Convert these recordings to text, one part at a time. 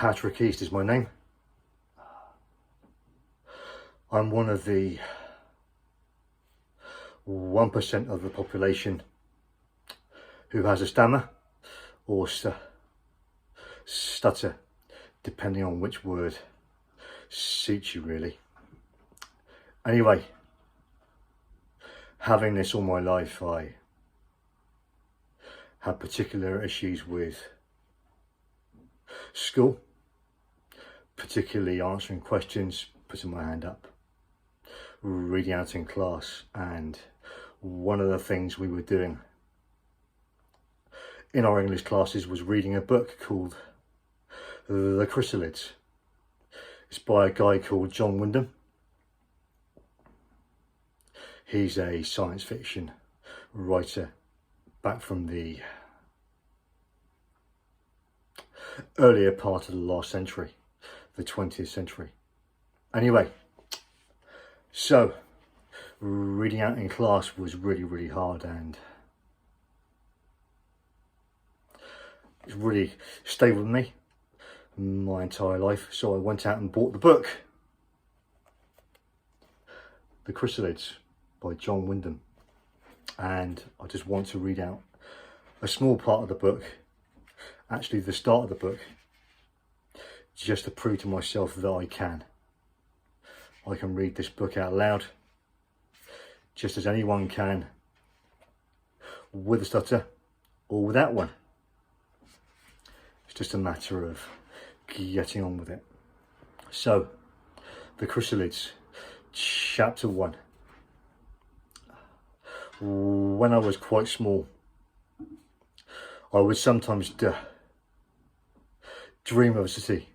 Patrick East is my name. I'm one of the 1% of the population who has a stammer or stutter, depending on which word suits you really. Anyway, having this all my life, I had particular issues with school, particularly answering questions, putting my hand up, reading out in class, and one of the things we were doing in our English classes was reading a book called The Chrysalids. It's by a guy called John Wyndham. He's a science fiction writer back from the earlier part of the last century, the 20th century. Anyway, so reading out in class was really hard, and it's really stayed with me my entire life. So I went out and bought the book, The Chrysalids by John Wyndham, and I just want to read out a small part of the book, actually the start of the book, just to prove to myself that I can read this book out loud, just as anyone can, with a stutter or without one. It's just a matter of getting on with it. So, The Chrysalids, chapter 1. When I was quite small, I would sometimes dream of a city,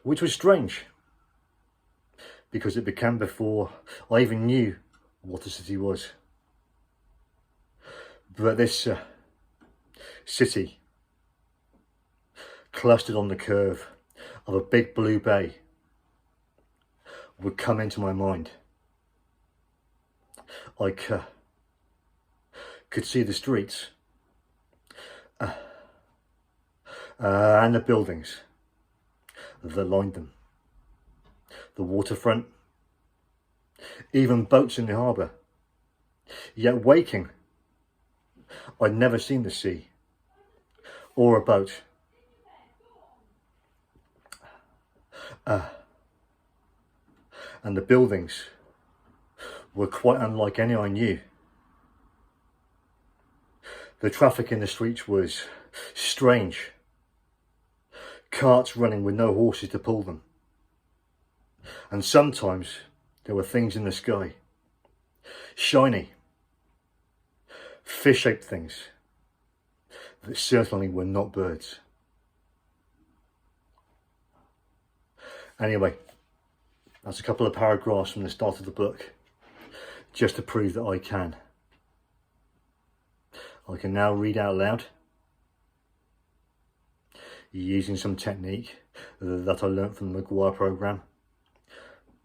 which was strange, because it began before I even knew what a city was. But this city, clustered on the curve of a big blue bay, would come into my mind. I could see the streets and the buildings that lined them, the waterfront, even boats in the harbour. Yet waking, I'd never seen the sea or a boat. And the buildings were quite unlike any I knew. The traffic in the streets was strange. Carts running with no horses to pull them. And sometimes there were things in the sky, shiny, fish-shaped things that certainly were not birds. Anyway, that's a couple of paragraphs from the start of the book, just to prove that I can. I can now read out loud, using some technique that I learnt from the Maguire program,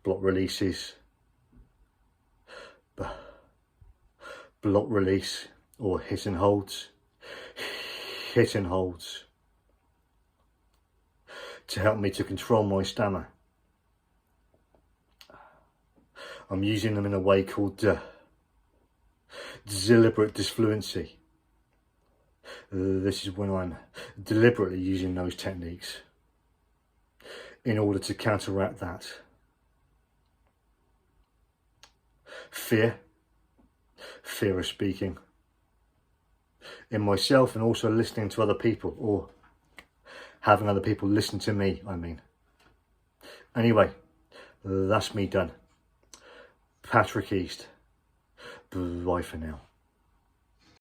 block releases, block release or hit and holds, to help me to control my stammer. I'm using them in a way called deliberate disfluency. This is when I'm deliberately using those techniques in order to counteract that fear of speaking in myself, and also listening to other people, or having other people listen to me, I mean. Anyway, that's me done. Patrick East. Bye for now.